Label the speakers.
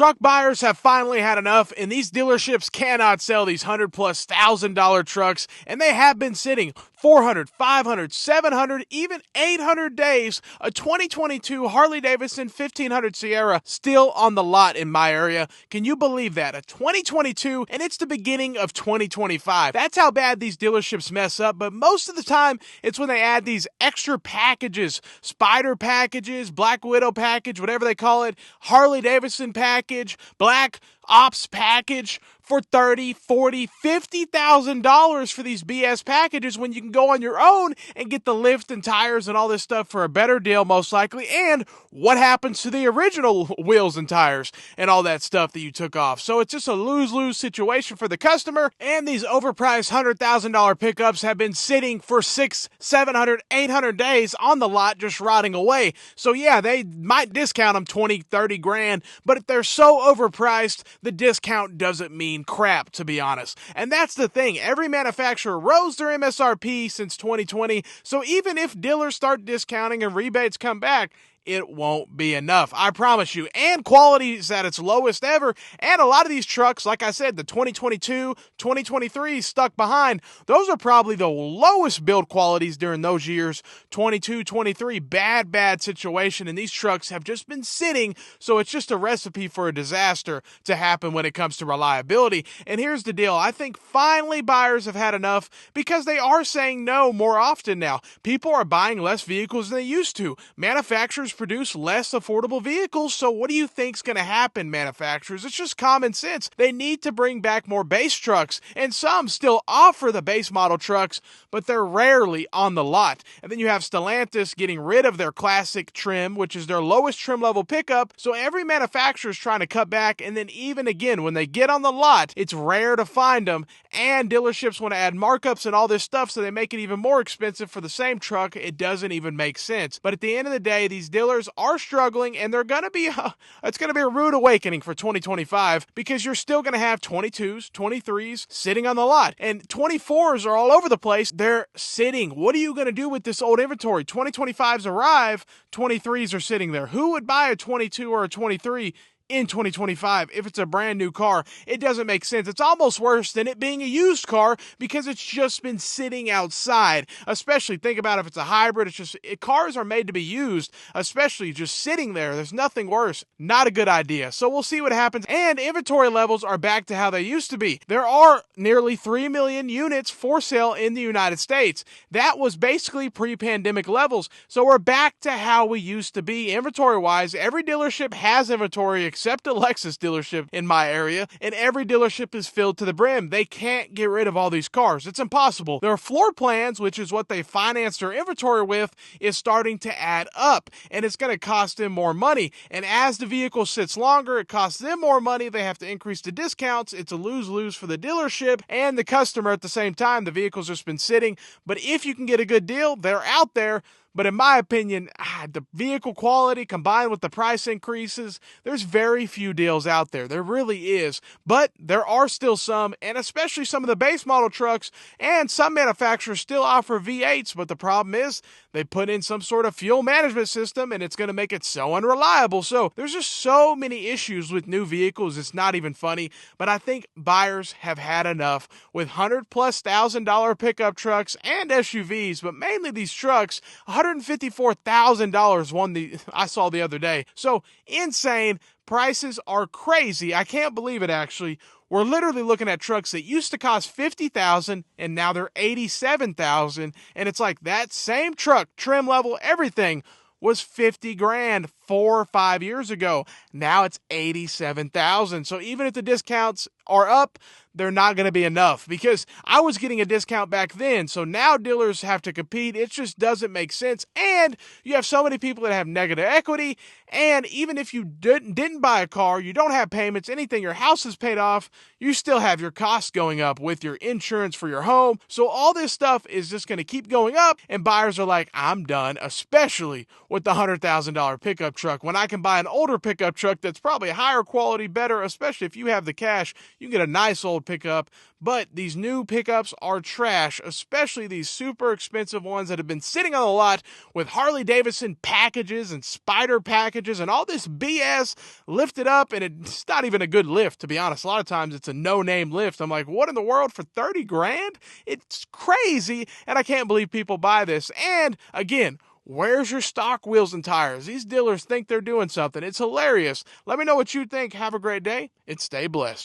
Speaker 1: Truck buyers have finally had enough, and these dealerships cannot sell these $100,000+ trucks, and they have been sitting 400, 500, 700, even 800 days. A 2022 Harley Davidson 1500 Sierra still on the lot in my area. Can you believe that? A 2022, and it's the beginning of 2025. That's how bad these dealerships mess up, but most of the time, it's when they add these extra packages, Spider packages, Black Widow package, whatever they call it, Harley Davidson package, Black Ops package for $30,000, $40,000, $50,000 for these BS packages when you can go on your own and get the lift and tires and all this stuff for a better deal most likely. And what happens to the original wheels and tires and all that stuff that you took off? So it's just a lose-lose situation for the customer, and these overpriced $100,000 pickups have been sitting for 600, 700, 800 days on the lot just rotting away. So yeah, they might discount them 20, 30 grand, but if they're so overpriced, the discount doesn't mean crap, to be honest. And that's the thing. Every manufacturer rose their MSRP since 2020, so even if dealers start discounting and rebates come back, it won't be enough, I promise you. And quality is at its lowest ever. And a lot of these trucks, like I said, the 2022, 2023 stuck behind, those are probably the lowest build qualities during those years. 22, 23, bad situation. And these trucks have just been sitting, so it's just a recipe for a disaster to happen when it comes to reliability. And here's the deal. I think finally buyers have had enough because they are saying no more often now. People are buying less vehicles than they used to. Manufacturers produce less affordable vehicles, so what do you think's going to happen, manufacturers? It's just common sense. They need to bring back more base trucks, and some still offer the base model trucks, but they're rarely on the lot. And then you have Stellantis getting rid of their classic trim, which is their lowest trim level pickup, so every manufacturer is trying to cut back, and then even again, when they get on the lot, it's rare to find them, and dealerships want to add markups and all this stuff, so they make it even more expensive for the same truck. It doesn't even make sense. But at the end of the day, these dealers are struggling, and they're going to be it's going to be a rude awakening for 2025, because you're still going to have 22s, 23s sitting on the lot, and 24s are all over the place. They're sitting. What are you going to do with this old inventory? 2025s arrive, 23s are sitting there. Who would buy a 22 or a 23 in 2025 if it's a brand new car? It doesn't make sense. It's almost worse than it being a used car because it's just been sitting outside. Especially think about if it's a hybrid. Cars are made to be used, especially just sitting there. There's nothing worse. Not a good idea. So we'll see what happens. And inventory levels are back to how they used to be. There are nearly 3 million units for sale in the United States. That was basically pre-pandemic levels. So we're back to how we used to be inventory wise. Every dealership has inventory except a Lexus dealership in my area, and every dealership is filled to the brim. They can't get rid of all these cars. It's impossible. Their floor plans, which is what they finance their inventory with, is starting to add up, and it's going to cost them more money. And as the vehicle sits longer, it costs them more money. They have to increase the discounts. It's a lose-lose for the dealership and the customer at the same time. The vehicle's just been sitting, but if you can get a good deal, they're out there. But in my opinion, the vehicle quality combined with the price increases, there's very few deals out there. There really is. But there are still some, and especially some of the base model trucks, and some manufacturers still offer V8s, but the problem is they put in some sort of fuel management system, and it's going to make it so unreliable. So there's just so many issues with new vehicles, it's not even funny. But I think buyers have had enough with $100,000+ pickup trucks and SUVs, but mainly these trucks. $154,000 I saw the other day. So insane. Prices are crazy. I can't believe it, actually. We're literally looking at trucks that used to cost $50,000 and now they're $87,000. And it's like that same truck, trim level, everything was 50 grand 4 or 5 years ago. Now it's 87,000. So even if the discounts are up, they're not going to be enough, because I was getting a discount back then. So now dealers have to compete. It just doesn't make sense. And you have so many people that have negative equity. And even if you didn't buy a car, you don't have payments, anything, your house is paid off, you still have your costs going up with your insurance for your home. So all this stuff is just going to keep going up. And buyers are like, I'm done, especially with the $100,000 pickup truck when I can buy an older pickup truck that's probably higher quality, better, especially if you have the cash. You can get a nice old pickup, but these new pickups are trash, especially these super expensive ones that have been sitting on the lot with Harley Davidson packages and Spider packages and all this BS lifted up, and it's not even a good lift, to be honest. A lot of times it's a no-name lift. I'm like, what in the world for 30 grand? It's crazy, and I can't believe people buy this. And again, where's your stock wheels and tires? These dealers think they're doing something. It's hilarious. Let me know what you think. Have a great day and stay blessed.